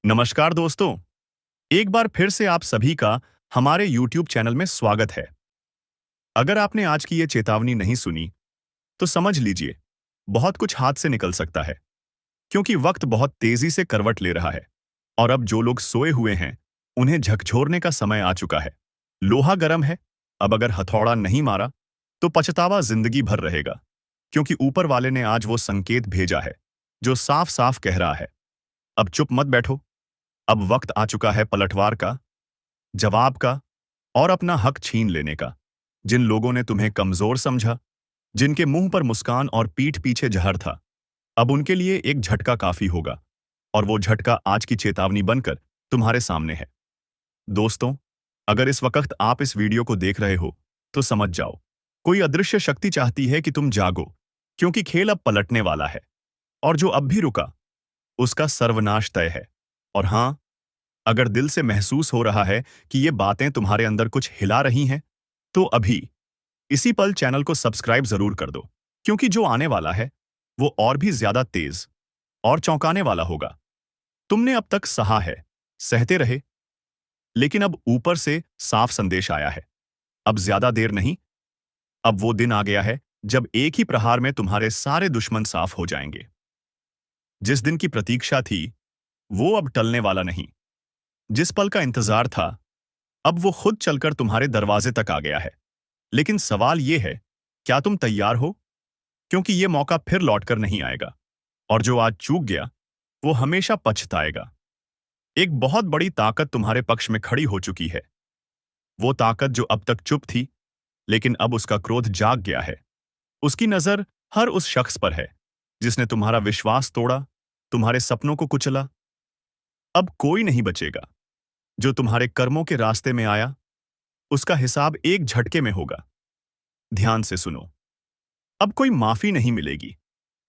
नमस्कार दोस्तों। एक बार फिर से आप सभी का हमारे YouTube चैनल में स्वागत है। अगर आपने आज की ये चेतावनी नहीं सुनी तो समझ लीजिए बहुत कुछ हाथ से निकल सकता है, क्योंकि वक्त बहुत तेजी से करवट ले रहा है और अब जो लोग सोए हुए हैं उन्हें झकझोरने का समय आ चुका है। लोहा गर्म है, अब अगर हथौड़ा नहीं मारा तो पछतावा जिंदगी भर रहेगा, क्योंकि ऊपर वाले ने आज वो संकेत भेजा है जो साफ साफ कह रहा है, अब चुप मत बैठो। अब वक्त आ चुका है पलटवार का, जवाब का और अपना हक छीन लेने का। जिन लोगों ने तुम्हें कमजोर समझा, जिनके मुंह पर मुस्कान और पीठ पीछे जहर था, अब उनके लिए एक झटका काफी होगा, और वो झटका आज की चेतावनी बनकर तुम्हारे सामने है। दोस्तों, अगर इस वक्त आप इस वीडियो को देख रहे हो तो समझ जाओ, कोई अदृश्य शक्ति चाहती है कि तुम जागो, क्योंकि खेल अब पलटने वाला है और जो अब भी रुका उसका सर्वनाश तय है। और हां, अगर दिल से महसूस हो रहा है कि ये बातें तुम्हारे अंदर कुछ हिला रही हैं, तो अभी इसी पल चैनल को सब्सक्राइब जरूर कर दो, क्योंकि जो आने वाला है वो और भी ज्यादा तेज और चौंकाने वाला होगा। तुमने अब तक सहा है, सहते रहे, लेकिन अब ऊपर से साफ संदेश आया है। अब ज्यादा देर नहीं, अब वो दिन आ गया है जब एक ही प्रहार में तुम्हारे सारे दुश्मन साफ हो जाएंगे। जिस दिन की प्रतीक्षा थी वो अब टलने वाला नहीं। जिस पल का इंतजार था अब वो खुद चलकर तुम्हारे दरवाजे तक आ गया है। लेकिन सवाल ये है, क्या तुम तैयार हो? क्योंकि ये मौका फिर लौटकर नहीं आएगा, और जो आज चूक गया वो हमेशा पछताएगा। एक बहुत बड़ी ताकत तुम्हारे पक्ष में खड़ी हो चुकी है। वो ताकत जो अब तक चुप थी, लेकिन अब उसका क्रोध जाग गया है। उसकी नजर हर उस शख्स पर है जिसने तुम्हारा विश्वास तोड़ा, तुम्हारे सपनों को कुचला। अब कोई नहीं बचेगा। जो तुम्हारे कर्मों के रास्ते में आया उसका हिसाब एक झटके में होगा। ध्यान से सुनो, अब कोई माफी नहीं मिलेगी।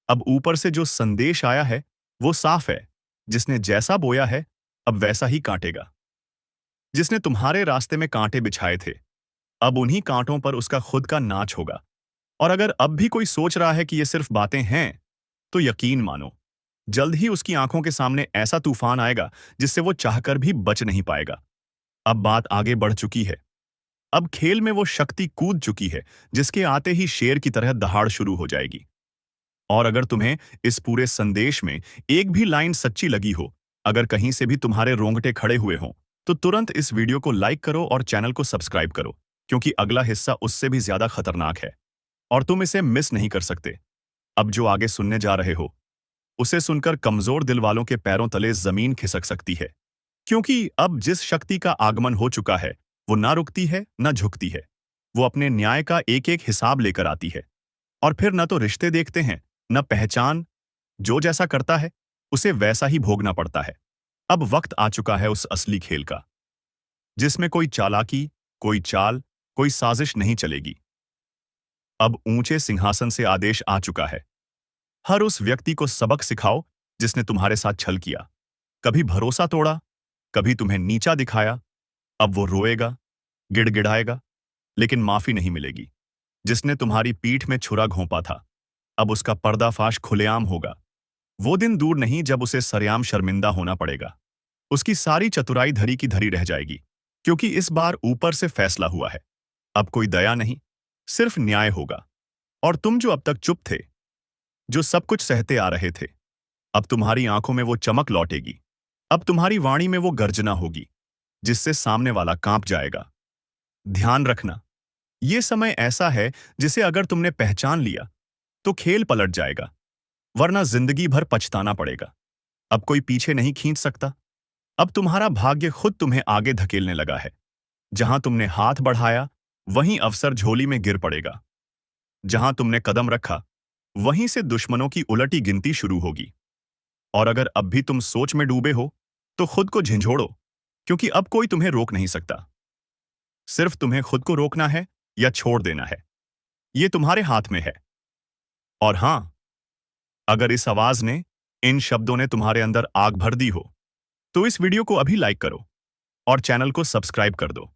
अब ऊपर से जो संदेश आया है वो साफ है। जिसने जैसा बोया है अब वैसा ही काटेगा। जिसने तुम्हारे रास्ते में कांटे बिछाए थे, अब उन्हीं कांटों पर उसका खुद का नाच होगा। और अगर अब भी कोई सोच रहा है कि ये सिर्फ बातें हैं, तो यकीन मानो, जल्द ही उसकी आंखों के सामने ऐसा तूफान आएगा जिससे वो चाहकर भी बच नहीं पाएगा। अब बात आगे बढ़ चुकी है। अब खेल में वो शक्ति कूद चुकी है जिसके आते ही शेर की तरह दहाड़ शुरू हो जाएगी। और अगर तुम्हें इस पूरे संदेश में एक भी लाइन सच्ची लगी हो, अगर कहीं से भी तुम्हारे रोंगटे खड़े हुए हों, तो तुरंत इस वीडियो को लाइक करो और चैनल को सब्सक्राइब करो, क्योंकि अगला हिस्सा उससे भी ज्यादा खतरनाक है और तुम इसे मिस नहीं कर सकते। अब जो आगे सुनने जा रहे हो उसे सुनकर कमजोर दिल वालों के पैरों तले जमीन खिसक सकती है, क्योंकि अब जिस शक्ति का आगमन हो चुका है वो ना रुकती है ना झुकती है। वो अपने न्याय का एक एक हिसाब लेकर आती है, और फिर न तो रिश्ते देखते हैं न पहचान। जो जैसा करता है उसे वैसा ही भोगना पड़ता है। अब वक्त आ चुका है उस असली खेल का, जिसमें कोई चालाकी, कोई चाल, कोई साजिश नहीं चलेगी। अब ऊंचे सिंहासन से आदेश आ चुका है, हर उस व्यक्ति को सबक सिखाओ जिसने तुम्हारे साथ छल किया, कभी भरोसा तोड़ा, कभी तुम्हें नीचा दिखाया। अब वो रोएगा, गिड़गिड़ाएगा, लेकिन माफी नहीं मिलेगी। जिसने तुम्हारी पीठ में छुरा घोंपा था, अब उसका पर्दाफाश खुलेआम होगा। वो दिन दूर नहीं जब उसे सरेआम शर्मिंदा होना पड़ेगा। उसकी सारी चतुराई धरी की धरी रह जाएगी, क्योंकि इस बार ऊपर से फैसला हुआ है। अब कोई दया नहीं, सिर्फ न्याय होगा। और तुम जो अब तक चुप थे, जो सब कुछ सहते आ रहे थे, अब तुम्हारी आंखों में वो चमक लौटेगी। अब तुम्हारी वाणी में वो गर्जना होगी जिससे सामने वाला कांप जाएगा। ध्यान रखना, ये समय ऐसा है जिसे अगर तुमने पहचान लिया तो खेल पलट जाएगा, वरना जिंदगी भर पछताना पड़ेगा। अब कोई पीछे नहीं खींच सकता। अब तुम्हारा भाग्य खुद तुम्हें आगे धकेलने लगा है। जहां तुमने हाथ बढ़ाया वहीं अवसर झोली में गिर पड़ेगा। जहां तुमने कदम रखा वहीं से दुश्मनों की उलटी गिनती शुरू होगी। और अगर अब भी तुम सोच में डूबे हो तो खुद को झंझोड़ो, क्योंकि अब कोई तुम्हें रोक नहीं सकता। सिर्फ तुम्हें खुद को रोकना है या छोड़ देना है, ये तुम्हारे हाथ में है। और हां, अगर इस आवाज ने, इन शब्दों ने तुम्हारे अंदर आग भर दी हो, तो इस वीडियो को अभी लाइक करो और चैनल को सब्सक्राइब कर दो,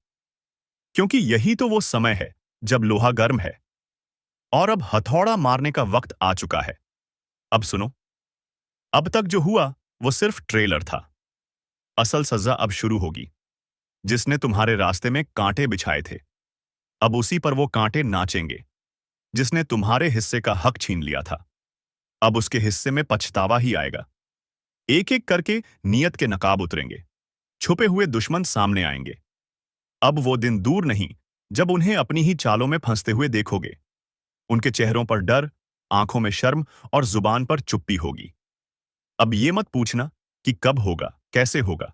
क्योंकि यही तो वो समय है जब लोहा गर्म है और अब हथौड़ा मारने का वक्त आ चुका है। अब सुनो, अब तक जो हुआ वो सिर्फ ट्रेलर था। असल सजा अब शुरू होगी। जिसने तुम्हारे रास्ते में कांटे बिछाए थे, अब उसी पर वो कांटे नाचेंगे। जिसने तुम्हारे हिस्से का हक छीन लिया था, अब उसके हिस्से में पछतावा ही आएगा। एक एक करके नियत के नकाब उतरेंगे, छुपे हुए दुश्मन सामने आएंगे। अब वो दिन दूर नहीं जब उन्हें अपनी ही चालों में फंसते हुए देखोगे। उनके चेहरों पर डर, आंखों में शर्म और जुबान पर चुप्पी होगी। अब ये मत पूछना कि कब होगा, कैसे होगा,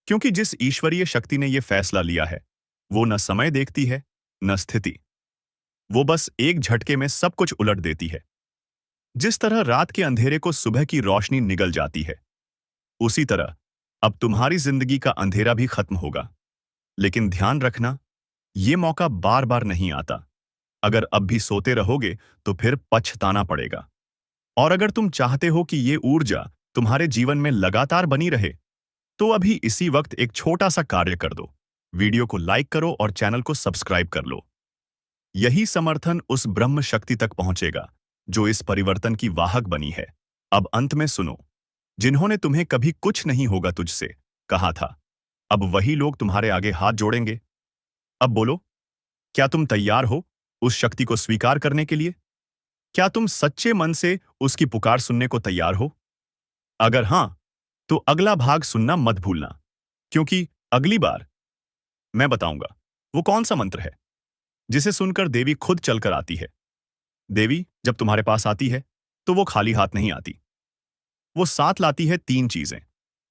क्योंकि जिस ईश्वरीय शक्ति ने यह फैसला लिया है, वो न समय देखती है, न स्थिति। वो बस एक झटके में सब कुछ उलट देती है। जिस तरह रात के अंधेरे को सुबह की रोशनी निगल जाती है, उसी तरह अब तुम्हारी जिंदगी का अंधेरा भी खत्म होगा। लेकिन ध्यान रखना, ये मौका बार बार नहीं आता। अगर अब भी सोते रहोगे तो फिर पछताना पड़ेगा। और अगर तुम चाहते हो कि ये ऊर्जा तुम्हारे जीवन में लगातार बनी रहे, तो अभी इसी वक्त एक छोटा सा कार्य कर दो। वीडियो को लाइक करो और चैनल को सब्सक्राइब कर लो। यही समर्थन उस ब्रह्म शक्ति तक पहुंचेगा जो इस परिवर्तन की वाहक बनी है। अब अंत में सुनो, जिन्होंने तुम्हें कभी कुछ नहीं होगा तुझसे कहा था, अब वही लोग तुम्हारे आगे हाथ जोड़ेंगे। अब बोलो, क्या तुम तैयार हो उस शक्ति को स्वीकार करने के लिए? क्या तुम सच्चे मन से उसकी पुकार सुनने को तैयार हो? अगर हां, तो अगला भाग सुनना मत भूलना, क्योंकि अगली बार मैं बताऊंगा वो कौन सा मंत्र है जिसे सुनकर देवी खुद चलकर आती है। देवी जब तुम्हारे पास आती है तो वो खाली हाथ नहीं आती। वो साथ लाती है तीन चीजें।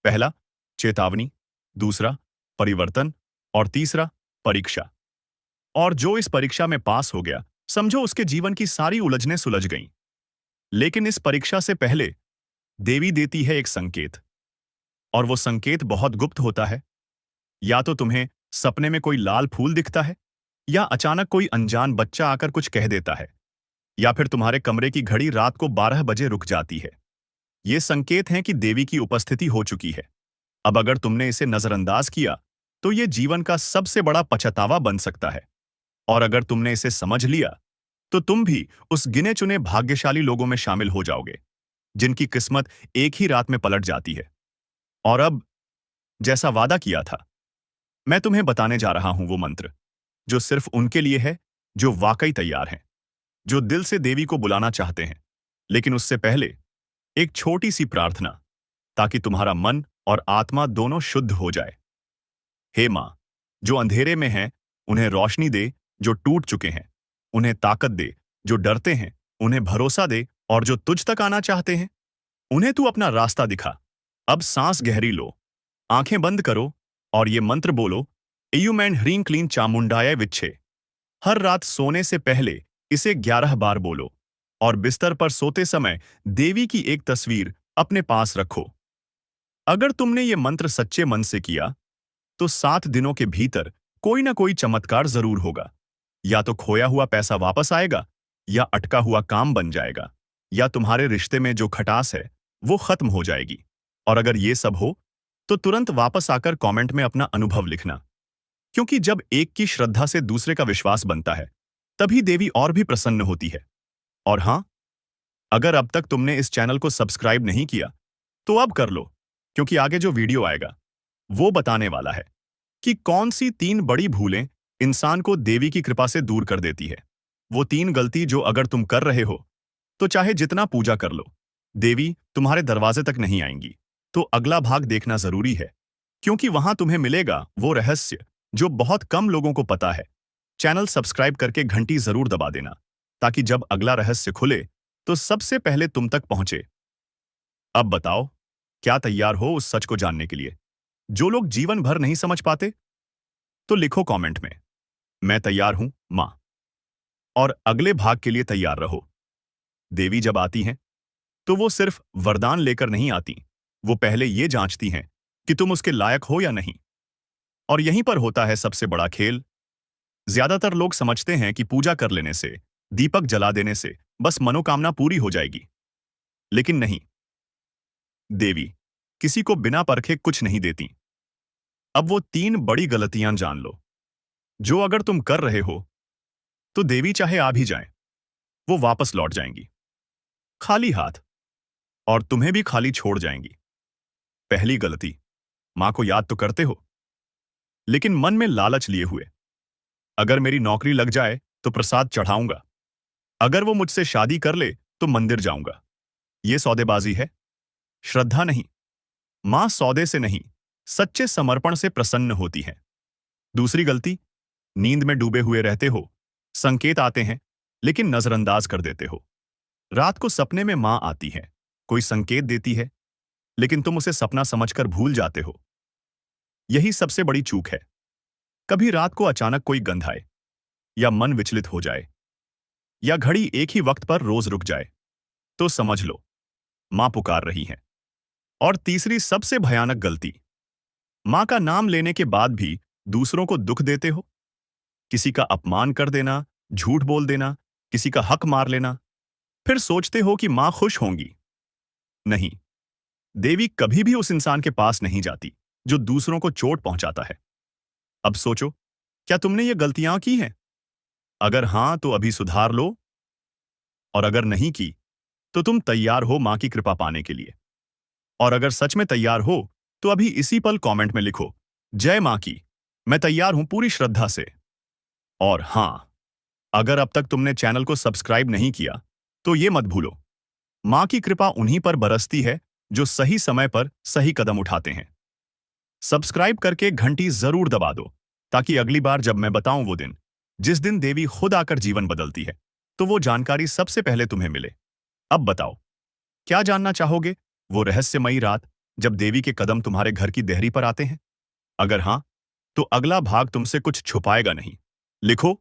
पहला, चेतावनी। दूसरा, परिवर्तन। और तीसरा, परीक्षा। और जो इस परीक्षा में पास हो गया, समझो उसके जीवन की सारी उलझनें सुलझ गईं। लेकिन इस परीक्षा से पहले देवी देती है एक संकेत, और वो संकेत बहुत गुप्त होता है। या तो तुम्हें सपने में कोई लाल फूल दिखता है, या अचानक कोई अनजान बच्चा आकर कुछ कह देता है, या फिर तुम्हारे कमरे की घड़ी रात को 12 बजे रुक जाती है। ये संकेत हैं कि देवी की उपस्थिति हो चुकी है। अब अगर तुमने इसे नजरअंदाज किया तो ये जीवन का सबसे बड़ा पछतावा बन सकता है। और अगर तुमने इसे समझ लिया तो तुम भी उस गिने चुने भाग्यशाली लोगों में शामिल हो जाओगे जिनकी किस्मत एक ही रात में पलट जाती है। और अब, जैसा वादा किया था, मैं तुम्हें बताने जा रहा हूं वो मंत्र जो सिर्फ उनके लिए है जो वाकई तैयार हैं, जो दिल से देवी को बुलाना चाहते हैं। लेकिन उससे पहले एक छोटी सी प्रार्थना, ताकि तुम्हारा मन और आत्मा दोनों शुद्ध हो जाए। हे मां, जो अंधेरे में हैं, उन्हें रोशनी दे। जो टूट चुके हैं, उन्हें ताकत दे। जो डरते हैं, उन्हें भरोसा दे। और जो तुझ तक आना चाहते हैं, उन्हें तू अपना रास्ता दिखा। अब सांस गहरी लो, आंखें बंद करो और ये मंत्र बोलो, एयुमैन ह्रीं क्लीं चामुंडाय विच्छे। हर रात सोने से पहले इसे 11 बार बोलो, और बिस्तर पर सोते समय देवी की एक तस्वीर अपने पास रखो। अगर तुमने ये मंत्र सच्चे मन से किया, तो 7 दिनों के भीतर कोई ना कोई चमत्कार जरूर होगा। या तो खोया हुआ पैसा वापस आएगा, या अटका हुआ काम बन जाएगा, या तुम्हारे रिश्ते में जो खटास है वो खत्म हो जाएगी। और अगर ये सब हो, तो तुरंत वापस आकर कमेंट में अपना अनुभव लिखना, क्योंकि जब एक की श्रद्धा से दूसरे का विश्वास बनता है, तभी देवी और भी प्रसन्न होती है। और हां, अगर अब तक तुमने इस चैनल को सब्सक्राइब नहीं किया, तो अब कर लो, क्योंकि आगे जो वीडियो आएगा वो बताने वाला है कि कौन सी 3 बड़ी भूलें इंसान को देवी की कृपा से दूर कर देती है। वो 3 गलती जो अगर तुम कर रहे हो, तो चाहे जितना पूजा कर लो, देवी तुम्हारे दरवाजे तक नहीं आएंगी। तो अगला भाग देखना जरूरी है, क्योंकि वहां तुम्हें मिलेगा वो रहस्य जो बहुत कम लोगों को पता है। चैनल सब्सक्राइब करके घंटी जरूर दबा देना, ताकि जब अगला रहस्य खुले तो सबसे पहले तुम तक पहुंचे। अब बताओ, क्या तैयार हो उस सच को जानने के लिए जो लोग जीवन भर नहीं समझ पाते? तो लिखो कमेंट में, मैं तैयार हूं मां। और अगले भाग के लिए तैयार रहो। देवी जब आती हैं, तो वो सिर्फ वरदान लेकर नहीं आती, वो पहले ये जांचती हैं कि तुम उसके लायक हो या नहीं। और यहीं पर होता है सबसे बड़ा खेल। ज्यादातर लोग समझते हैं कि पूजा कर लेने से, दीपक जला देने से बस मनोकामना पूरी हो जाएगी। लेकिन नहीं, देवी किसी को बिना परखे कुछ नहीं देती। अब वो 3 बड़ी गलतियां जान लो, जो अगर तुम कर रहे हो, तो देवी चाहे आ भी जाए, वो वापस लौट जाएंगी खाली हाथ, और तुम्हें भी खाली छोड़ जाएंगी। पहली गलती, मां को याद तो करते हो, लेकिन मन में लालच लिए हुए। अगर मेरी नौकरी लग जाए तो प्रसाद चढ़ाऊंगा, अगर वो मुझसे शादी कर ले तो मंदिर जाऊंगा। ये सौदेबाजी है, श्रद्धा नहीं। मां सौदे से नहीं, सच्चे समर्पण से प्रसन्न होती है। दूसरी गलती, नींद में डूबे हुए रहते हो, संकेत आते हैं लेकिन नजरअंदाज कर देते हो। रात को सपने में मां आती है, कोई संकेत देती है, लेकिन तुम उसे सपना समझकर भूल जाते हो। यही सबसे बड़ी चूक है। कभी रात को अचानक कोई गंध आए, या मन विचलित हो जाए, या घड़ी एक ही वक्त पर रोज रुक जाए, तो समझ लो मां पुकार रही है। और तीसरी सबसे भयानक गलती, मां का नाम लेने के बाद भी दूसरों को दुख देते हो। किसी का अपमान कर देना, झूठ बोल देना, किसी का हक मार लेना, फिर सोचते हो कि मां खुश होंगी। नहीं, देवी कभी भी उस इंसान के पास नहीं जाती जो दूसरों को चोट पहुंचाता है। अब सोचो, क्या तुमने ये गलतियां की हैं? अगर हां तो अभी सुधार लो, और अगर नहीं की तो तुम तैयार हो मां की कृपा पाने के लिए। और अगर सच में तैयार हो तो अभी इसी पल कमेंट में लिखो, जय मां की, मैं तैयार हूं पूरी श्रद्धा से। और हां, अगर अब तक तुमने चैनल को सब्सक्राइब नहीं किया तो ये मत भूलो, मां की कृपा उन्हीं पर बरसती है जो सही समय पर सही कदम उठाते हैं। सब्सक्राइब करके घंटी जरूर दबा दो, ताकि अगली बार जब मैं बताऊं वो दिन, जिस दिन देवी खुद आकर जीवन बदलती है, तो वो जानकारी सबसे पहले तुम्हें मिले। अब बताओ, क्या जानना चाहोगे? वो रहस्यमयी रात जब देवी के कदम तुम्हारे घर की देहरी पर आते हैं? अगर हां, तो अगला भाग तुमसे कुछ छुपाएगा नहीं। लिखो,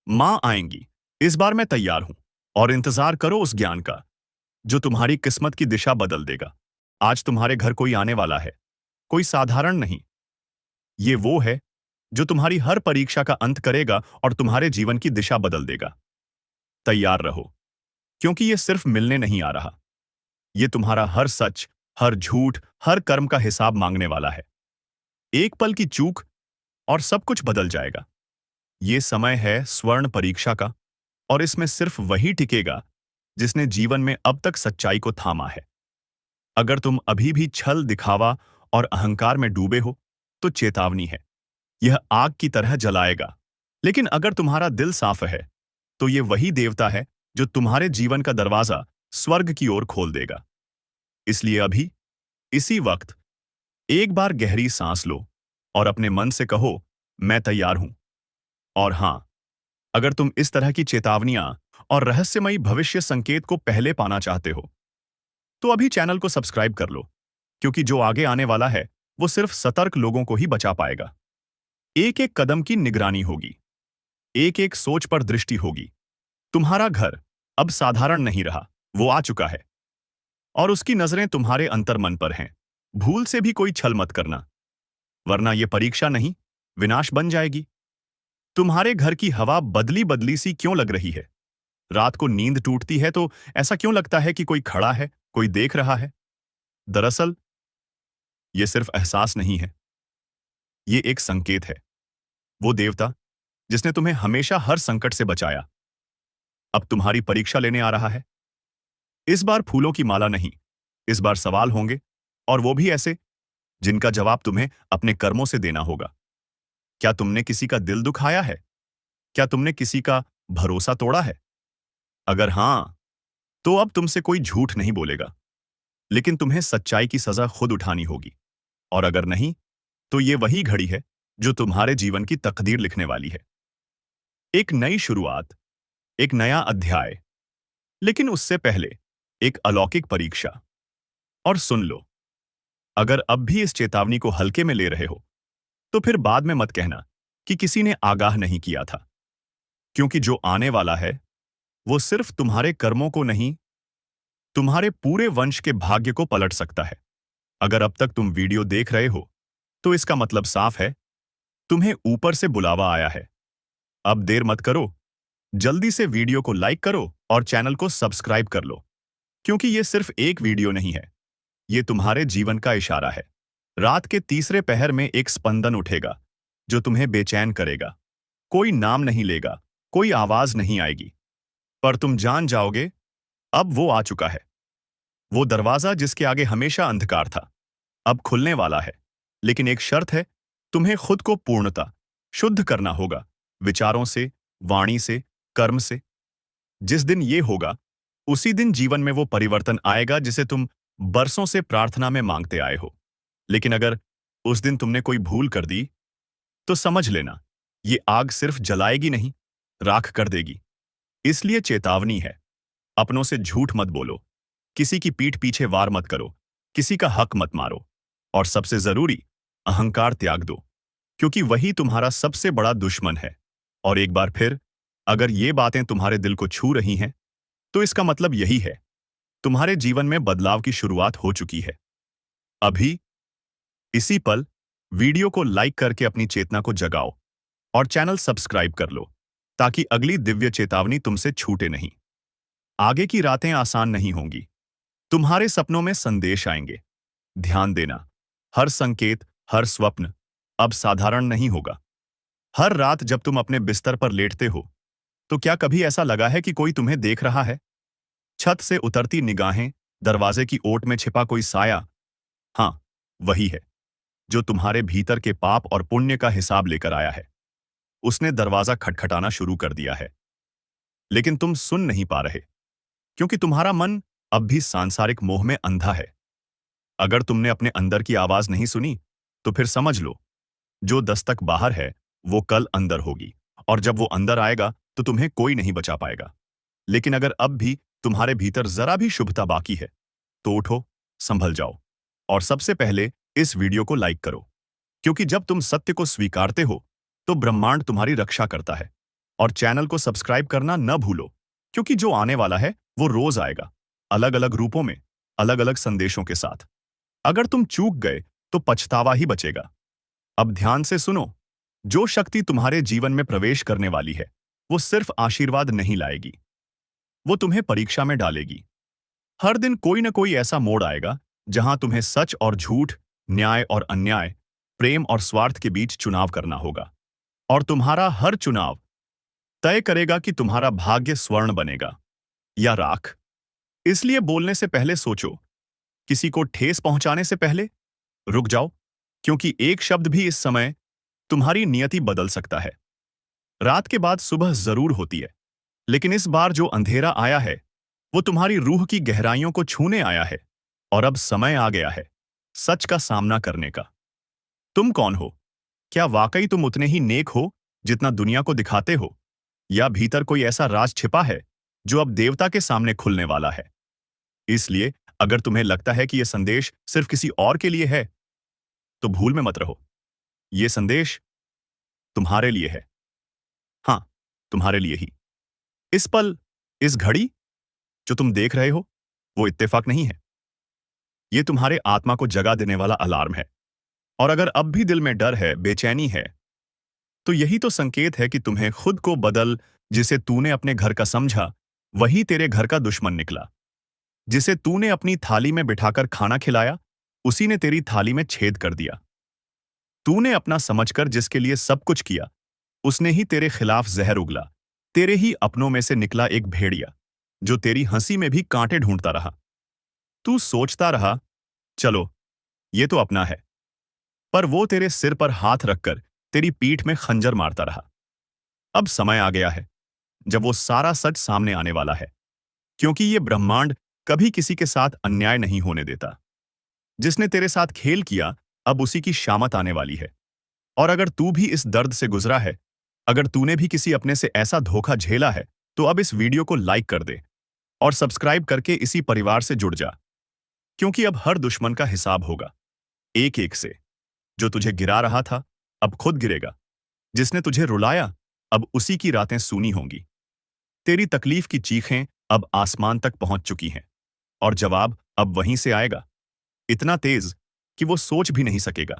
मां आएंगी, इस बार मैं तैयार हूं। और इंतजार करो उस ज्ञान का जो तुम्हारी किस्मत की दिशा बदल देगा। आज तुम्हारे घर कोई आने वाला है, कोई साधारण नहीं। ये वो है जो तुम्हारी हर परीक्षा का अंत करेगा और तुम्हारे जीवन की दिशा बदल देगा। तैयार रहो, क्योंकि ये सिर्फ मिलने नहीं आ रहा, ये तुम्हारा हर सच, हर झूठ, हर कर्म का हिसाब मांगने वाला है। एक पल की चूक और सब कुछ बदल जाएगा। ये समय है स्वर्ण परीक्षा का, और इसमें सिर्फ वही टिकेगा जिसने जीवन में अब तक सच्चाई को थामा है। अगर तुम अभी भी छल, दिखावा और अहंकार में डूबे हो, तो चेतावनी है, यह आग की तरह जलाएगा। लेकिन अगर तुम्हारा दिल साफ है, तो ये वही देवता है जो तुम्हारे जीवन का दरवाजा स्वर्ग की ओर खोल देगा। इसलिए अभी, इसी वक्त, एक बार गहरी सांस लो और अपने मन से कहो, मैं तैयार हूं। और हां, अगर तुम इस तरह की चेतावनियां और रहस्यमयी भविष्य संकेत को पहले पाना चाहते हो, तो अभी चैनल को सब्सक्राइब कर लो, क्योंकि जो आगे आने वाला है वो सिर्फ सतर्क लोगों को ही बचा पाएगा। एक एक कदम की निगरानी होगी, एक एक सोच पर दृष्टि होगी। तुम्हारा घर अब साधारण नहीं रहा, वो आ चुका है, और उसकी नजरें तुम्हारे अंतर्मन पर हैं। भूल से भी कोई छल मत करना, वरना ये परीक्षा नहीं, विनाश बन जाएगी। तुम्हारे घर की हवा बदली बदली सी क्यों लग रही है? रात को नींद टूटती है तो ऐसा क्यों लगता है कि कोई खड़ा है, कोई देख रहा है? दरअसल ये सिर्फ एहसास नहीं है, ये एक संकेत है। वो देवता जिसने तुम्हें हमेशा हर संकट से बचाया, अब तुम्हारी परीक्षा लेने आ रहा है। इस बार फूलों की माला नहीं, इस बार सवाल होंगे, और वो भी ऐसे जिनका जवाब तुम्हें अपने कर्मों से देना होगा। क्या तुमने किसी का दिल दुखाया है? क्या तुमने किसी का भरोसा तोड़ा है? अगर हां, तो अब तुमसे कोई झूठ नहीं बोलेगा, लेकिन तुम्हें सच्चाई की सजा खुद उठानी होगी। और अगर नहीं, तो ये वही घड़ी है जो तुम्हारे जीवन की तकदीर लिखने वाली है। एक नई शुरुआत, एक नया अध्याय, लेकिन उससे पहले एक अलौकिक परीक्षा। और सुन लो, अगर अब भी इस चेतावनी को हल्के में ले रहे हो, तो फिर बाद में मत कहना कि किसी ने आगाह नहीं किया था, क्योंकि जो आने वाला है वो सिर्फ तुम्हारे कर्मों को नहीं, तुम्हारे पूरे वंश के भाग्य को पलट सकता है। अगर अब तक तुम वीडियो देख रहे हो, तो इसका मतलब साफ है, तुम्हें ऊपर से बुलावा आया है। अब देर मत करो, जल्दी से वीडियो को लाइक करो और चैनल को सब्सक्राइब कर लो, क्योंकि ये सिर्फ एक वीडियो नहीं है, ये तुम्हारे जीवन का इशारा है। रात के तीसरे पहर में एक स्पंदन उठेगा जो तुम्हें बेचैन करेगा। कोई नाम नहीं लेगा, कोई आवाज नहीं आएगी, पर तुम जान जाओगे, अब वो आ चुका है। वो दरवाजा जिसके आगे हमेशा अंधकार था, अब खुलने वाला है। लेकिन एक शर्त है, तुम्हें खुद को पूर्णता शुद्ध करना होगा, विचारों से, वाणी से, कर्म से। जिस दिन ये होगा, उसी दिन जीवन में वो परिवर्तन आएगा जिसे तुम बरसों से प्रार्थना में मांगते आए हो। लेकिन अगर उस दिन तुमने कोई भूल कर दी, तो समझ लेना, ये आग सिर्फ जलाएगी नहीं, राख कर देगी। इसलिए चेतावनी है, अपनों से झूठ मत बोलो, किसी की पीठ पीछे वार मत करो, किसी का हक मत मारो, और सबसे जरूरी, अहंकार त्याग दो, क्योंकि वही तुम्हारा सबसे बड़ा दुश्मन है। और एक बार फिर, अगर ये बातें तुम्हारे दिल को छू रही हैं, तो इसका मतलब यही है, तुम्हारे जीवन में बदलाव की शुरुआत हो चुकी है। अभी, इसी पल, वीडियो को लाइक करके अपनी चेतना को जगाओ और चैनल सब्सक्राइब कर लो, ताकि अगली दिव्य चेतावनी तुमसे छूटे नहीं। आगे की रातें आसान नहीं होंगी, तुम्हारे सपनों में संदेश आएंगे। ध्यान देना, हर संकेत, हर स्वप्न अब साधारण नहीं होगा। हर रात जब तुम अपने बिस्तर पर लेटते हो, तो क्या कभी ऐसा लगा है कि कोई तुम्हें देख रहा है? छत से उतरती निगाहें, दरवाजे की ओट में छिपा कोई साया, हाँ, वही है, जो तुम्हारे भीतर के पाप और पुण्य का हिसाब लेकर आया है। उसने दरवाजा खटखटाना शुरू कर दिया है, लेकिन तुम सुन नहीं पा रहे, क्योंकि तुम्हारा मन अब भी सांसारिक मोह में अंधा है। अगर तुमने अपने अंदर की आवाज नहीं सुनी, तो फिर समझ लो, जो दस्तक बाहर है, वो कल अंदर होगी, और जब वो अंदर आएगा, तो तुम्हें कोई नहीं बचा पाएगा। लेकिन अगर अब भी तुम्हारे भीतर जरा भी शुभता बाकी है, तो उठो, संभल जाओ, और सबसे पहले इस वीडियो को लाइक करो, क्योंकि जब तुम सत्य को स्वीकारते हो, तो ब्रह्मांड तुम्हारी रक्षा करता है। और चैनल को सब्सक्राइब करना न भूलो, क्योंकि जो आने वाला है, वो रोज आएगा, अलग अलग रूपों में, अलग अलग संदेशों के साथ। अगर तुम चूक गए, तो पछतावा ही बचेगा। अब ध्यान से सुनो, जो शक्ति तुम्हारे जीवन में प्रवेश करने वाली है, वो सिर्फ आशीर्वाद नहीं लाएगी, वो तुम्हें परीक्षा में डालेगी। हर दिन कोई न कोई ऐसा मोड़ आएगा, जहां तुम्हें सच और झूठ, न्याय और अन्याय, प्रेम और स्वार्थ के बीच चुनाव करना होगा। और तुम्हारा हर चुनाव तय करेगा कि तुम्हारा भाग्य स्वर्ण बनेगा या राख। इसलिए बोलने से पहले सोचो, किसी को ठेस पहुंचाने से पहले रुक जाओ, क्योंकि एक शब्द भी इस समय तुम्हारी नियति बदल सकता है। रात के बाद सुबह जरूर होती है, लेकिन इस बार जो अंधेरा आया है, वो तुम्हारी रूह की गहराइयों को छूने आया है। और अब समय आ गया है सच का सामना करने का। तुम कौन हो? क्या वाकई तुम उतने ही नेक हो जितना दुनिया को दिखाते हो, या भीतर कोई ऐसा राज छिपा है जो अब देवता के सामने खुलने वाला है? इसलिए अगर तुम्हें लगता है कि यह संदेश सिर्फ किसी और के लिए है, तो भूल में मत रहो, यह संदेश तुम्हारे लिए है। हाँ, तुम्हारे लिए ही। इस पल, इस घड़ी जो तुम देख रहे हो, वो इत्तेफाक नहीं है, ये तुम्हारे आत्मा को जगा देने वाला अलार्म है। और अगर अब भी दिल में डर है, बेचैनी है, तो यही तो संकेत है कि तुम्हें खुद को बदल। जिसे तूने अपने घर का समझा, वही तेरे घर का दुश्मन निकला। जिसे तूने अपनी थाली में बिठाकर खाना खिलाया, उसी ने तेरी थाली में छेद कर दिया। तूने अपना समझकर जिसके लिए सब कुछ किया, उसने ही तेरे खिलाफ जहर उगला। तेरे ही अपनों में से निकला एक भेड़िया, जो तेरी हंसी में भी कांटे ढूंढता रहा। तू सोचता रहा, चलो, ये तो अपना है, पर वो तेरे सिर पर हाथ रखकर तेरी पीठ में खंजर मारता रहा। अब समय आ गया है जब वो सारा सच सामने आने वाला है, क्योंकि ये ब्रह्मांड कभी किसी के साथ अन्याय नहीं होने देता। जिसने तेरे साथ खेल किया, अब उसी की शामत आने वाली है। और अगर तू भी इस दर्द से गुजरा है, अगर तूने भी किसी अपने से ऐसा धोखा झेला है, तो अब इस वीडियो को लाइक कर दे और सब्सक्राइब करके इसी परिवार से जुड़ जा, क्योंकि अब हर दुश्मन का हिसाब होगा, एक एक से। जो तुझे गिरा रहा था, अब खुद गिरेगा। जिसने तुझे रुलाया, अब उसी की रातें सूनी होंगी। तेरी तकलीफ की चीखें अब आसमान तक पहुंच चुकी हैं, और जवाब अब वहीं से आएगा, इतना तेज कि वो सोच भी नहीं सकेगा।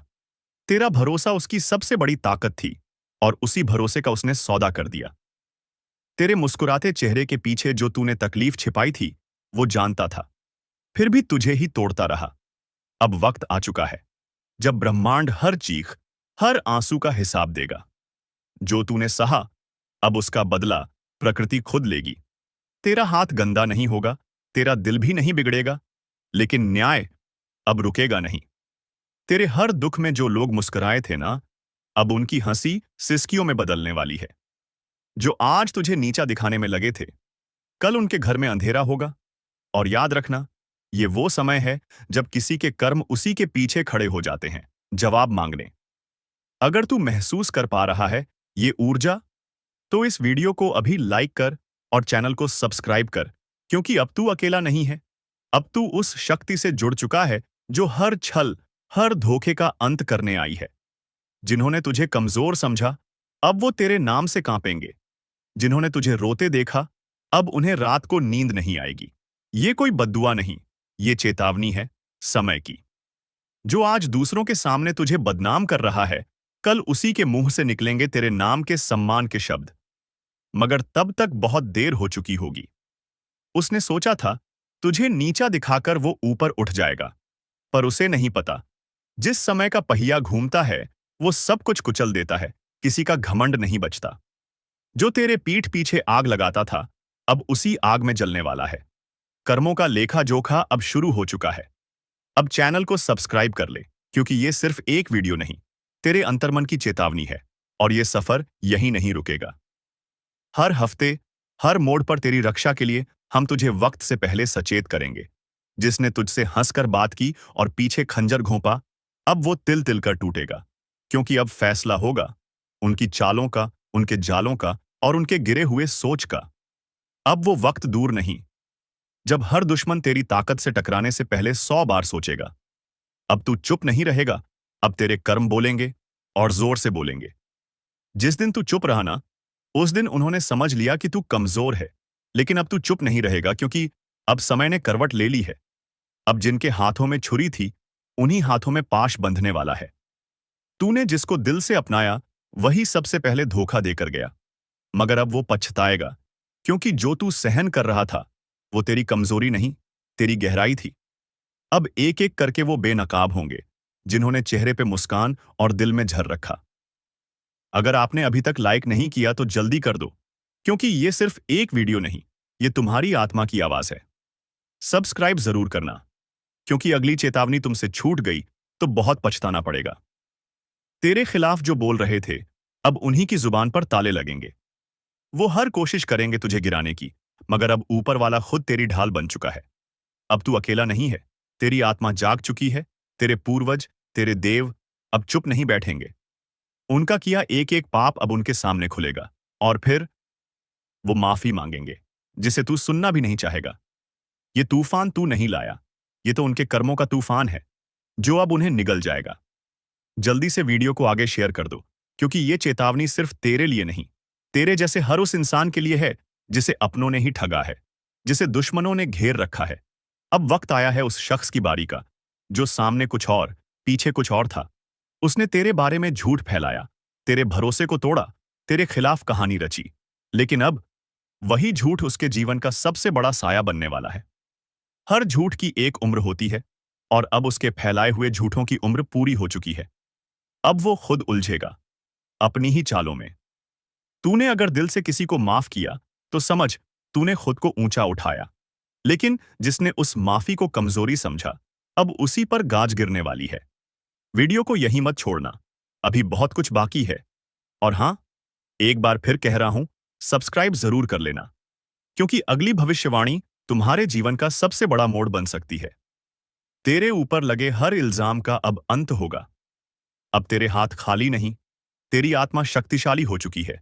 तेरा भरोसा उसकी सबसे बड़ी ताकत थी, और उसी भरोसे का उसने सौदा कर दिया। तेरे मुस्कुराते चेहरे के पीछे जो तूने तकलीफ छिपाई थी, वो जानता था, फिर भी तुझे ही तोड़ता रहा। अब वक्त आ चुका है जब ब्रह्मांड हर चीख, हर आंसू का हिसाब देगा। जो तूने सहा, अब उसका बदला प्रकृति खुद लेगी। तेरा हाथ गंदा नहीं होगा, तेरा दिल भी नहीं बिगड़ेगा, लेकिन न्याय अब रुकेगा नहीं। तेरे हर दुख में जो लोग मुस्कुराए थे ना, अब उनकी हंसी सिसकियों में बदलने वाली है। जो आज तुझे नीचा दिखाने में लगे थे, कल उनके घर में अंधेरा होगा। और याद रखना, ये वो समय है जब किसी के कर्म उसी के पीछे खड़े हो जाते हैं, जवाब मांगने। अगर तू महसूस कर पा रहा है ये ऊर्जा, तो इस वीडियो को अभी लाइक कर और चैनल को सब्सक्राइब कर, क्योंकि अब तू अकेला नहीं है। अब तू उस शक्ति से जुड़ चुका है जो हर छल, हर धोखे का अंत करने आई है। जिन्होंने तुझे कमजोर समझा, अब वो तेरे नाम से कांपेंगे। जिन्होंने तुझे रोते देखा, अब उन्हें रात को नींद नहीं आएगी। ये कोई बद्दुआ नहीं, ये चेतावनी है समय की। जो आज दूसरों के सामने तुझे बदनाम कर रहा है, कल उसी के मुंह से निकलेंगे तेरे नाम के सम्मान के शब्द। मगर तब तक बहुत देर हो चुकी होगी। उसने सोचा था तुझे नीचा दिखाकर वो ऊपर उठ जाएगा, पर उसे नहीं पता, जिस समय का पहिया घूमता है वो सब कुछ कुचल देता है, किसी का घमंड नहीं बचता। जो तेरे पीठ पीछे आग लगाता था, अब उसी आग में जलने वाला है। कर्मों का लेखा जोखा अब शुरू हो चुका है। अब चैनल को सब्सक्राइब कर ले, क्योंकि ये सिर्फ एक वीडियो नहीं, तेरे अंतर्मन की चेतावनी है। और ये सफर यहीं नहीं रुकेगा। हर हफ्ते, हर मोड़ पर तेरी रक्षा के लिए हम तुझे वक्त से पहले सचेत करेंगे। जिसने तुझसे हंसकर बात की और पीछे खंजर घोंपा, अब वो तिल तिल कर टूटेगा। क्योंकि अब फैसला होगा उनकी चालों का, उनके जालों का और उनके गिरे हुए सोच का। अब वो वक्त दूर नहीं, जब हर दुश्मन तेरी ताकत से टकराने से पहले 100 बार सोचेगा। अब तू चुप नहीं रहेगा, अब तेरे कर्म बोलेंगे, और जोर से बोलेंगे। जिस दिन तू चुप रहा ना, उस दिन उन्होंने समझ लिया कि तू कमजोर है। लेकिन अब तू चुप नहीं रहेगा, क्योंकि अब समय ने करवट ले ली है। अब जिनके हाथों में छुरी थी, उन्हीं हाथों में पाश बंधने वाला है। तूने जिसको दिल से अपनाया, वही सबसे पहले धोखा देकर गया। मगर अब वो पछताएगा, क्योंकि जो तू सहन कर रहा था, वो तेरी कमजोरी नहीं, तेरी गहराई थी। अब एक एक करके वो बेनकाब होंगे, जिन्होंने चेहरे पे मुस्कान और दिल में झर रखा। अगर आपने अभी तक लाइक नहीं किया तो जल्दी कर दो, क्योंकि ये सिर्फ एक वीडियो नहीं, ये तुम्हारी आत्मा की आवाज है। सब्सक्राइब जरूर करना, क्योंकि अगली चेतावनी तुमसे छूट गई तो बहुत पछताना पड़ेगा। तेरे खिलाफ जो बोल रहे थे, अब उन्हीं की जुबान पर ताले लगेंगे। वो हर कोशिश करेंगे तुझे गिराने की, मगर अब ऊपर वाला खुद तेरी ढाल बन चुका है। अब तू अकेला नहीं है, तेरी आत्मा जाग चुकी है। तेरे पूर्वज, तेरे देव अब चुप नहीं बैठेंगे। उनका किया एक एक पाप अब उनके सामने खुलेगा, और फिर वो माफी मांगेंगे, जिसे तू सुनना भी नहीं चाहेगा। ये तूफान तू नहीं लाया, ये तो उनके कर्मों का तूफान है, जो अब उन्हें निगल जाएगा। जल्दी से वीडियो को आगे शेयर कर दो, क्योंकि ये चेतावनी सिर्फ तेरे लिए नहीं, तेरे जैसे हर उस इंसान के लिए है जिसे अपनों ने ही ठगा है, जिसे दुश्मनों ने घेर रखा है। अब वक्त आया है उस शख्स की बारी का, जो सामने कुछ और, पीछे कुछ और था। उसने तेरे बारे में झूठ फैलाया, तेरे भरोसे को तोड़ा, तेरे खिलाफ कहानी रची। लेकिन अब वही झूठ उसके जीवन का सबसे बड़ा साया बनने वाला है। हर झूठ की एक उम्र होती है, और अब उसके फैलाए हुए झूठों की उम्र पूरी हो चुकी है। अब वो खुद उलझेगा, अपनी ही चालों में। तूने अगर दिल से किसी को माफ किया, तो समझ तूने खुद को ऊंचा उठाया। लेकिन जिसने उस माफी को कमजोरी समझा, अब उसी पर गाज गिरने वाली है। वीडियो को यहीं मत छोड़ना, अभी बहुत कुछ बाकी है। और हां, एक बार फिर कह रहा हूं, सब्सक्राइब जरूर कर लेना, क्योंकि अगली भविष्यवाणी तुम्हारे जीवन का सबसे बड़ा मोड़ बन सकती है। तेरे ऊपर लगे हर इल्जाम का अब अंत होगा। अब तेरे हाथ खाली नहीं, तेरी आत्मा शक्तिशाली हो चुकी है।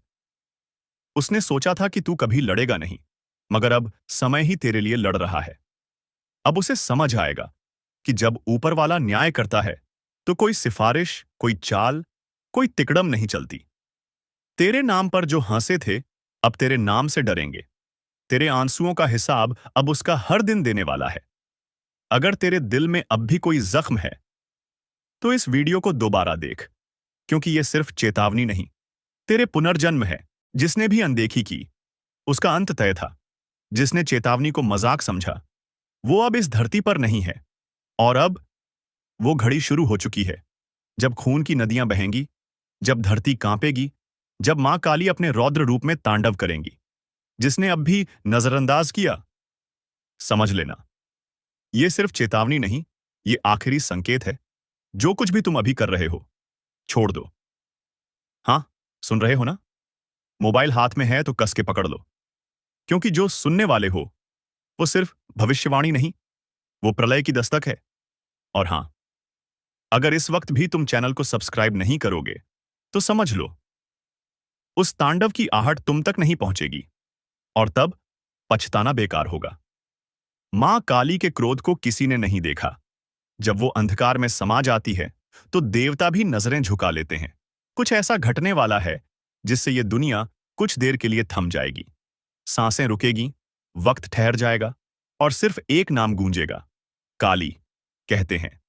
उसने सोचा था कि तू कभी लड़ेगा नहीं, मगर अब समय ही तेरे लिए लड़ रहा है। अब उसे समझ आएगा कि जब ऊपर वाला न्याय करता है, तो कोई सिफारिश, कोई चाल, कोई तिकड़म नहीं चलती। तेरे नाम पर जो हंसे थे, अब तेरे नाम से डरेंगे। तेरे आंसुओं का हिसाब अब उसका हर दिन देने वाला है। अगर तेरे दिल में अब भी कोई जख्म है, तो इस वीडियो को दोबारा देख, क्योंकि यह सिर्फ चेतावनी नहीं, तेरे पुनर्जन्म है। जिसने भी अनदेखी की, उसका अंत तय था। जिसने चेतावनी को मजाक समझा, वो अब इस धरती पर नहीं है। और अब वो घड़ी शुरू हो चुकी है, जब खून की नदियां बहेंगी, जब धरती कांपेगी, जब मां काली अपने रौद्र रूप में तांडव करेंगी। जिसने अब भी नजरअंदाज किया, समझ लेना, ये सिर्फ चेतावनी नहीं, ये आखिरी संकेत है। जो कुछ भी तुम अभी कर रहे हो, छोड़ दो। हाँ, सुन रहे हो ना? मोबाइल हाथ में है तो कस के पकड़ लो, क्योंकि जो सुनने वाले हो, वो सिर्फ भविष्यवाणी नहीं, वो प्रलय की दस्तक है। और हाँ, अगर इस वक्त भी तुम चैनल को सब्सक्राइब नहीं करोगे, तो समझ लो, उस तांडव की आहट तुम तक नहीं पहुंचेगी, और तब पछताना बेकार होगा। मां काली के क्रोध को किसी ने नहीं देखा। जब वो अंधकार में समा जाती है, तो देवता भी नजरें झुका लेते हैं। कुछ ऐसा घटने वाला है, जिससे ये दुनिया कुछ देर के लिए थम जाएगी। सांसें रुकेगी, वक्त ठहर जाएगा, और सिर्फ एक नाम गूंजेगा, काली। कहते हैं,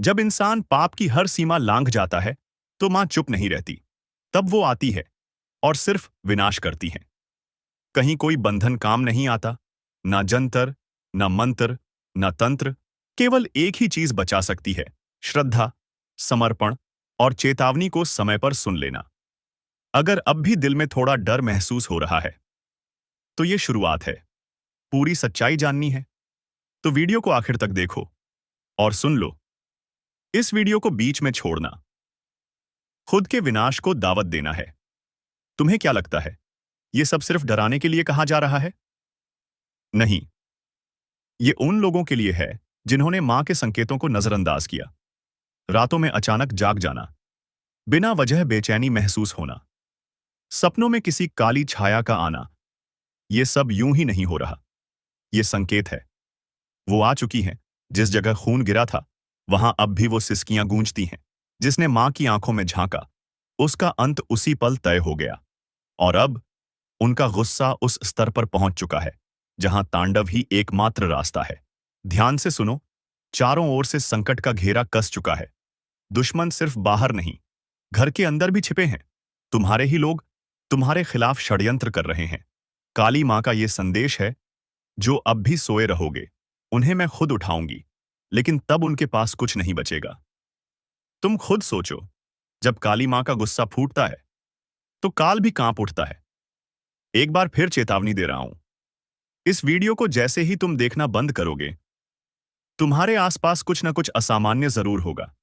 जब इंसान पाप की हर सीमा लांघ जाता है, तो मां चुप नहीं रहती। तब वो आती है और सिर्फ विनाश करती है। कहीं कोई बंधन काम नहीं आता, ना जंतर, ना मंत्र, ना तंत्र। केवल एक ही चीज बचा सकती है, श्रद्धा, समर्पण और चेतावनी को समय पर सुन लेना। अगर अब भी दिल में थोड़ा डर महसूस हो रहा है, तो ये शुरुआत है। पूरी सच्चाई जाननी है, तो वीडियो को आखिर तक देखो और सुन लो। इस वीडियो को बीच में छोड़ना खुद के विनाश को दावत देना है। तुम्हें क्या लगता है, ये सब सिर्फ डराने के लिए कहा जा रहा है? नहीं, ये उन लोगों के लिए है जिन्होंने मां के संकेतों को नजरअंदाज किया। रातों में अचानक जाग जाना, बिना वजह बेचैनी महसूस होना, सपनों में किसी काली छाया का आना, ये सब यूं ही नहीं हो रहा। ये संकेत है। वो आ चुकी हैं। जिस जगह खून गिरा था, वहां अब भी वो सिसकियां गूंजती हैं। जिसने मां की आंखों में झांका, उसका अंत उसी पल तय हो गया। और अब उनका गुस्सा उस स्तर पर पहुंच चुका है, जहां तांडव ही एकमात्र रास्ता है। ध्यान से सुनो, चारों ओर से संकट का घेरा कस चुका है। दुश्मन सिर्फ बाहर नहीं, घर के अंदर भी छिपे हैं। तुम्हारे ही लोग तुम्हारे खिलाफ षड्यंत्र कर रहे हैं। काली मां का यह संदेश है, जो अब भी सोए रहोगे, उन्हें मैं खुद उठाऊंगी, लेकिन तब उनके पास कुछ नहीं बचेगा। तुम खुद सोचो, जब काली मां का गुस्सा फूटता है, तो काल भी कांप उठता है। एक बार फिर चेतावनी दे रहा हूं, इस वीडियो को जैसे ही तुम देखना बंद करोगे, तुम्हारे आसपास कुछ न कुछ असामान्य जरूर होगा।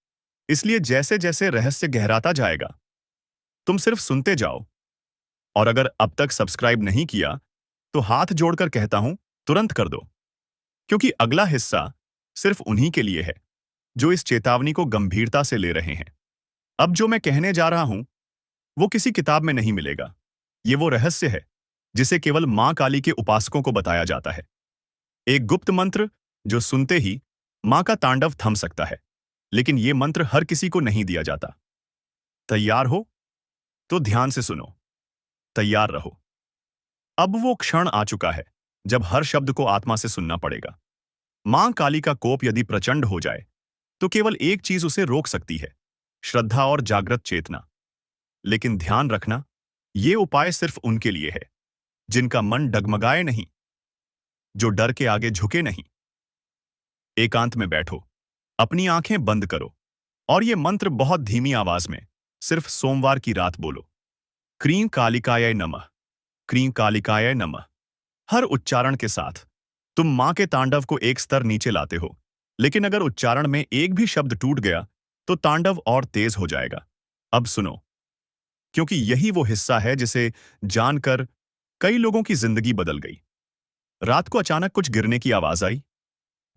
इसलिए जैसे जैसे रहस्य गहराता जाएगा, तुम सिर्फ सुनते जाओ। और अगर अब तक सब्सक्राइब नहीं किया, तो हाथ जोड़कर कहता हूं, तुरंत कर दो, क्योंकि अगला हिस्सा सिर्फ उन्हीं के लिए है जो इस चेतावनी को गंभीरता से ले रहे हैं। अब जो मैं कहने जा रहा हूं, वो किसी किताब में नहीं मिलेगा। ये वो रहस्य है जिसे केवल मां काली के उपासकों को बताया जाता है। एक गुप्त मंत्र जो सुनते ही मां का तांडव थम सकता है, लेकिन ये मंत्र हर किसी को नहीं दिया जाता। तैयार हो? तो ध्यान से सुनो, तैयार रहो। अब वो क्षण आ चुका है जब हर शब्द को आत्मा से सुनना पड़ेगा। मां काली का कोप यदि प्रचंड हो जाए, तो केवल एक चीज उसे रोक सकती है, श्रद्धा और जागृत चेतना। लेकिन ध्यान रखना, ये उपाय सिर्फ उनके लिए है जिनका मन डगमगाए नहीं, जो डर के आगे झुके नहीं। एकांत में बैठो, अपनी आंखें बंद करो, और ये मंत्र बहुत धीमी आवाज में सिर्फ सोमवार की रात बोलो। क्रीं कालिकाय नमः, क्रीं कालिकाय नमः। हर उच्चारण के साथ तुम मां के तांडव को एक स्तर नीचे लाते हो, लेकिन अगर उच्चारण में एक भी शब्द टूट गया, तो तांडव और तेज हो जाएगा। अब सुनो, क्योंकि यही वो हिस्सा है जिसे जानकर कई लोगों की जिंदगी बदल गई। रात को अचानक कुछ गिरने की आवाज आई,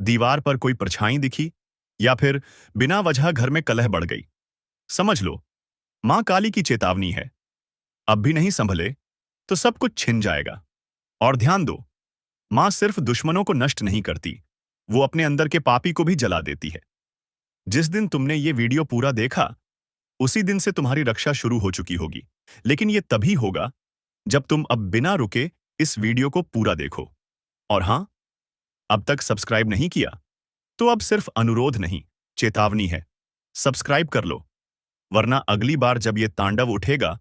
दीवार पर कोई परछाई दिखी, या फिर बिना वजह घर में कलह बढ़ गई। समझ लो, मां काली की चेतावनी है। अब भी नहीं संभले तो सब कुछ छिन जाएगा। और ध्यान दो, मां सिर्फ दुश्मनों को नष्ट नहीं करती, वो अपने अंदर के पापी को भी जला देती है। जिस दिन तुमने ये वीडियो पूरा देखा, उसी दिन से तुम्हारी रक्षा शुरू हो चुकी होगी। लेकिन ये तभी होगा जब तुम अब बिना रुके इस वीडियो को पूरा देखो। और हां, अब तक सब्सक्राइब नहीं किया, तो अब सिर्फ अनुरोध नहीं, चेतावनी है। सब्सक्राइब कर लो, वरना अगली बार जब ये तांडव उठेगा,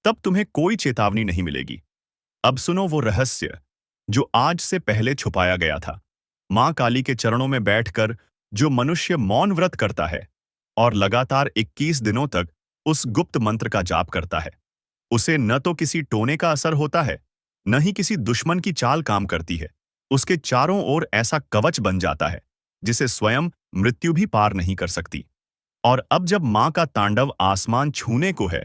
तब तुम्हें कोई चेतावनी नहीं मिलेगी। अब सुनो वो रहस्य जो आज से पहले छुपाया गया था। मां काली के चरणों में बैठकर जो मनुष्य मौन व्रत करता है और लगातार 21 दिनों तक उस गुप्त मंत्र का जाप करता है, उसे न तो किसी टोने का असर होता है, न ही किसी दुश्मन की चाल काम करती है। उसके चारों ओर ऐसा कवच बन जाता है जिसे स्वयं मृत्यु भी पार नहीं कर सकती। और अब जब मां का तांडव आसमान छूने को है,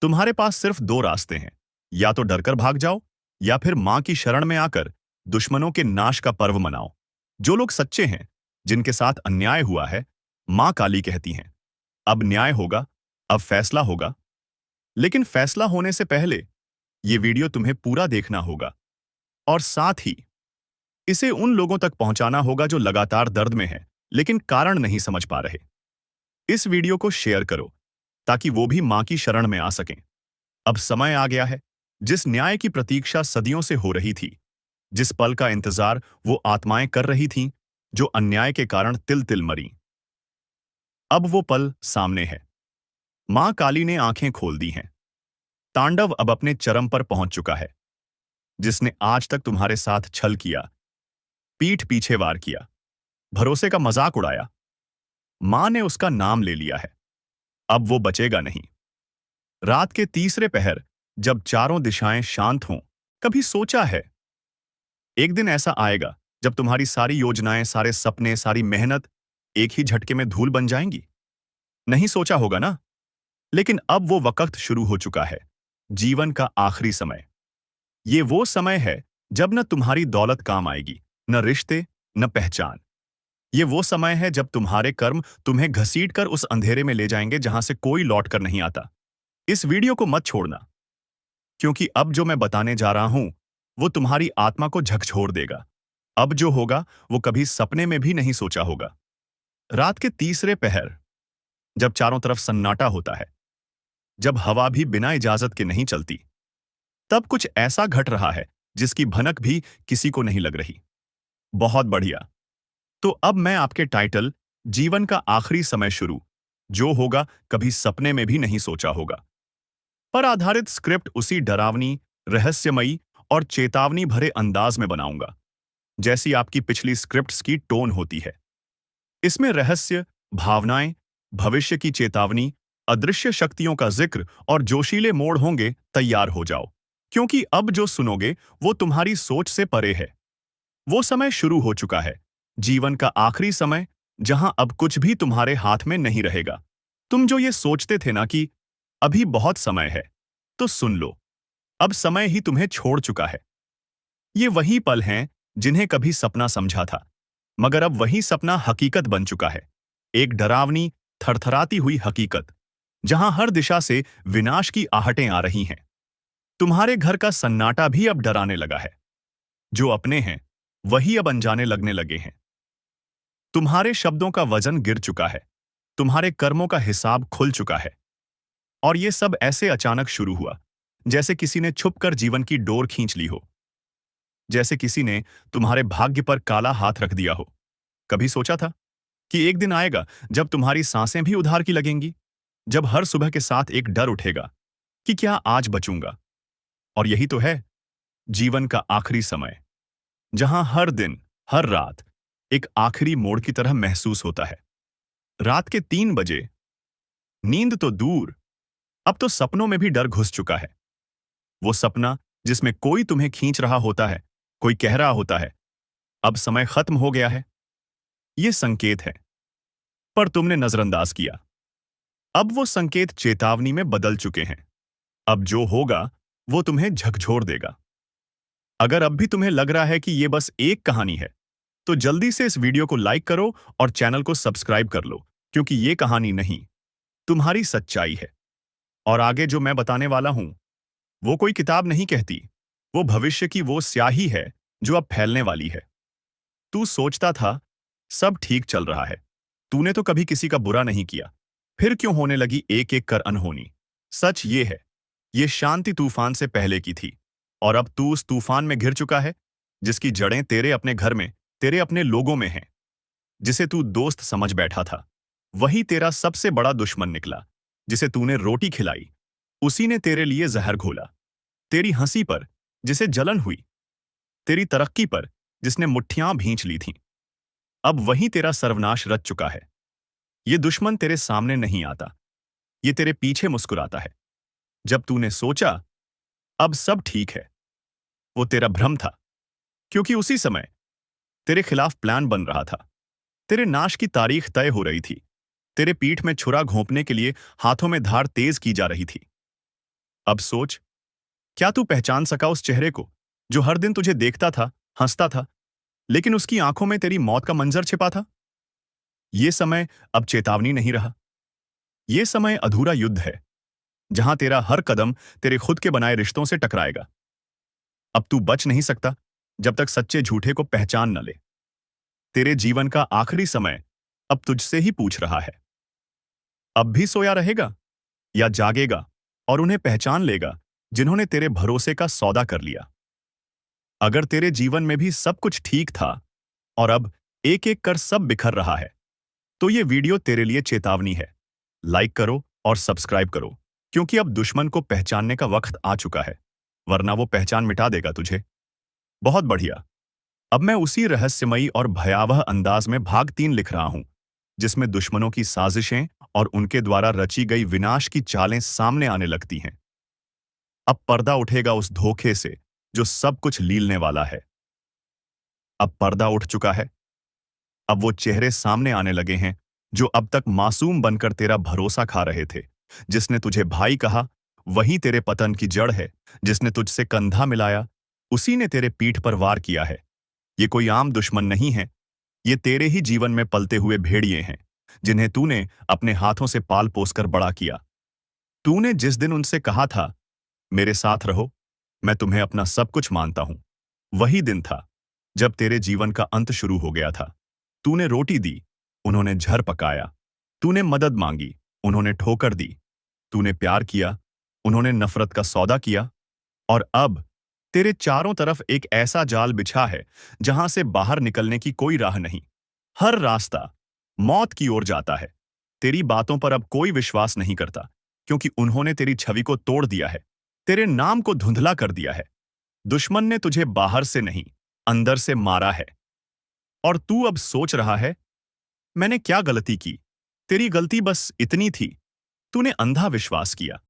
तुम्हारे पास सिर्फ दो रास्ते हैं। या तो डरकर भाग जाओ, या फिर मां की शरण में आकर दुश्मनों के नाश का पर्व मनाओ। जो लोग सच्चे हैं, जिनके साथ अन्याय हुआ है, मां काली कहती हैं, अब न्याय होगा, अब फैसला होगा। लेकिन फैसला होने से पहले ये वीडियो तुम्हें पूरा देखना होगा, और साथ ही इसे उन लोगों तक पहुंचाना होगा जो लगातार दर्द में हैं, लेकिन कारण नहीं समझ पा रहे। इस वीडियो को शेयर करो ताकि वो भी मां की शरण में आ सकें। अब समय आ गया है, जिस न्याय की प्रतीक्षा सदियों से हो रही थी, जिस पल का इंतजार वो आत्माएं कर रही थीं, जो अन्याय के कारण तिल तिल मरी। अब वो पल सामने है। मां काली ने आंखें खोल दी हैं। तांडव अब अपने चरम पर पहुंच चुका है। जिसने आज तक तुम्हारे साथ छल किया, पीठ पीछे वार किया, भरोसे का मजाक उड़ाया, मां ने उसका नाम ले लिया है। अब वो बचेगा नहीं। रात के तीसरे पहर, जब चारों दिशाएं शांत हों, कभी सोचा है एक दिन ऐसा आएगा जब तुम्हारी सारी योजनाएं, सारे सपने, सारी मेहनत एक ही झटके में धूल बन जाएंगी? नहीं सोचा होगा ना? लेकिन अब वो वक्त शुरू हो चुका है। जीवन का आखिरी समय। ये वो समय है जब न तुम्हारी दौलत काम आएगी, न रिश्ते, न पहचान। ये वो समय है जब तुम्हारे कर्म तुम्हें घसीट कर उस अंधेरे में ले जाएंगे जहां से कोई लौट कर नहीं आता। इस वीडियो को मत छोड़ना, क्योंकि अब जो मैं बताने जा रहा हूं वो तुम्हारी आत्मा को झकझोर देगा। अब जो होगा वो कभी सपने में भी नहीं सोचा होगा। रात के तीसरे पहर, जब चारों तरफ सन्नाटा होता है, जब हवा भी बिना इजाजत के नहीं चलती, तब कुछ ऐसा घट रहा है जिसकी भनक भी किसी को नहीं लग रही। बहुत बढ़िया। तो अब मैं आपके टाइटल, जीवन का आखिरी समय शुरू, जो होगा कभी सपने में भी नहीं सोचा होगा, पर आधारित स्क्रिप्ट उसी डरावनी, रहस्यमयी और चेतावनी भरे अंदाज में बनाऊंगा जैसी आपकी पिछली स्क्रिप्ट्स की टोन होती है। इसमें रहस्य, भावनाएं, भविष्य की चेतावनी, अदृश्य शक्तियों का जिक्र और जोशीले मोड़ होंगे। तैयार हो जाओ, क्योंकि अब जो सुनोगे वो तुम्हारी सोच से परे है। वो समय शुरू हो चुका है, जीवन का आखिरी समय, जहां अब कुछ भी तुम्हारे हाथ में नहीं रहेगा। तुम जो ये सोचते थे ना कि अभी बहुत समय है, तो सुन लो, अब समय ही तुम्हें छोड़ चुका है। ये वही पल हैं जिन्हें कभी सपना समझा था, मगर अब वही सपना हकीकत बन चुका है। एक डरावनी, थरथराती हुई हकीकत, जहां हर दिशा से विनाश की आहटें आ रही हैं। तुम्हारे घर का सन्नाटा भी अब डराने लगा है। जो अपने हैं वही अब अनजाने लगने लगे हैं। तुम्हारे शब्दों का वजन गिर चुका है, तुम्हारे कर्मों का हिसाब खुल चुका है। और ये सब ऐसे अचानक शुरू हुआ, जैसे किसी ने छुपकर जीवन की डोर खींच ली हो, जैसे किसी ने तुम्हारे भाग्य पर काला हाथ रख दिया हो। कभी सोचा था कि एक दिन आएगा जब तुम्हारी सांसें भी उधार की लगेंगी, जब हर सुबह के साथ एक डर उठेगा कि क्या आज बचूंगा? और यही तो है जीवन का आखिरी समय, जहां हर दिन, हर रात एक आखिरी मोड़ की तरह महसूस होता है। रात के 3 बजे, नींद तो दूर, अब तो सपनों में भी डर घुस चुका है। वो सपना जिसमें कोई तुम्हें खींच रहा होता है, कोई कह रहा होता है, अब समय खत्म हो गया है। ये संकेत है, पर तुमने नजरअंदाज किया। अब वो संकेत चेतावनी में बदल चुके हैं। अब जो होगा वो तुम्हें झकझोर देगा। अगर अब भी तुम्हें लग रहा है कि ये बस एक कहानी है, तो जल्दी से इस वीडियो को लाइक करो और चैनल को सब्सक्राइब कर लो, क्योंकि ये कहानी नहीं, तुम्हारी सच्चाई है। और आगे जो मैं बताने वाला हूं, वो कोई किताब नहीं कहती, वो भविष्य की वो स्याही है जो अब फैलने वाली है। तू सोचता था सब ठीक चल रहा है, तूने तो कभी किसी का बुरा नहीं किया, फिर क्यों होने लगी एक एक कर अनहोनी? सच ये है, ये शांति तूफान से पहले की थी, और अब तू उस तूफान में घिर चुका है जिसकी जड़ें तेरे अपने घर में, तेरे अपने लोगों में हैं। जिसे तू दोस्त समझ बैठा था, वही तेरा सबसे बड़ा दुश्मन निकला। जिसे तूने रोटी खिलाई, उसी ने तेरे लिए जहर घोला। तेरी हंसी पर जिसे जलन हुई, तेरी तरक्की पर जिसने मुट्ठियां भींच ली थीं, अब वही तेरा सर्वनाश रच चुका है। ये दुश्मन तेरे सामने नहीं आता, ये तेरे पीछे मुस्कुराता है। जब तूने सोचा अब सब ठीक है, वो तेरा भ्रम था, क्योंकि उसी समय तेरे खिलाफ प्लान बन रहा था। तेरे नाश की तारीख तय हो रही थी। तेरे पीठ में छुरा घोंपने के लिए हाथों में धार तेज की जा रही थी। अब सोच, क्या तू पहचान सका उस चेहरे को जो हर दिन तुझे देखता था, हंसता था, लेकिन उसकी आंखों में तेरी मौत का मंजर छिपा था? ये समय अब चेतावनी नहीं रहा। ये समय अधूरा युद्ध है, जहां तेरा हर कदम तेरे खुद के बनाए रिश्तों से टकराएगा। अब तू बच नहीं सकता जब तक सच्चे झूठे को पहचान न ले। तेरे जीवन का आखिरी समय अब तुझसे ही पूछ रहा है। अब भी सोया रहेगा या जागेगा और उन्हें पहचान लेगा जिन्होंने तेरे भरोसे का सौदा कर लिया? अगर तेरे जीवन में भी सब कुछ ठीक था और अब एक एक कर सब बिखर रहा है, तो ये वीडियो तेरे लिए चेतावनी है। लाइक करो और सब्सक्राइब करो, क्योंकि अब दुश्मन को पहचानने का वक्त आ चुका है, वरना वो पहचान मिटा देगा तुझे। बहुत बढ़िया। अब मैं उसी रहस्यमयी और भयावह अंदाज में भाग 3 लिख रहा हूं, जिसमें दुश्मनों की साजिशें और उनके द्वारा रची गई विनाश की चालें सामने आने लगती हैं। अब पर्दा उठेगा उस धोखे से जो सब कुछ लीलने वाला है। अब पर्दा उठ चुका है। अब वो चेहरे सामने आने लगे हैं जो अब तक मासूम बनकर तेरा भरोसा खा रहे थे। जिसने तुझे भाई कहा, वही तेरे पतन की जड़ है। जिसने तुझसे कंधा मिलाया, उसी ने तेरे पीठ पर वार किया है। ये कोई आम दुश्मन नहीं है, ये तेरे ही जीवन में पलते हुए भेड़िए हैं, जिन्हें तूने अपने हाथों से पाल पोसकर बड़ा किया। तूने जिस दिन उनसे कहा था, मेरे साथ रहो, मैं तुम्हें अपना सब कुछ मानता हूं, वही दिन था जब तेरे जीवन का अंत शुरू हो गया था। तूने रोटी दी, उन्होंने झर पकाया। तूने मदद मांगी, उन्होंने ठोकर दी। तूने प्यार किया, उन्होंने नफरत का सौदा किया। और अब तेरे चारों तरफ एक ऐसा जाल बिछा है जहां से बाहर निकलने की कोई राह नहीं। हर रास्ता मौत की ओर जाता है। तेरी बातों पर अब कोई विश्वास नहीं करता, क्योंकि उन्होंने तेरी छवि को तोड़ दिया है, तेरे नाम को धुंधला कर दिया है। दुश्मन ने तुझे बाहर से नहीं, अंदर से मारा है। और तू अब सोच रहा है, मैंने क्या गलती की? तेरी गलती बस इतनी थी, तूने अंधा विश्वास किया।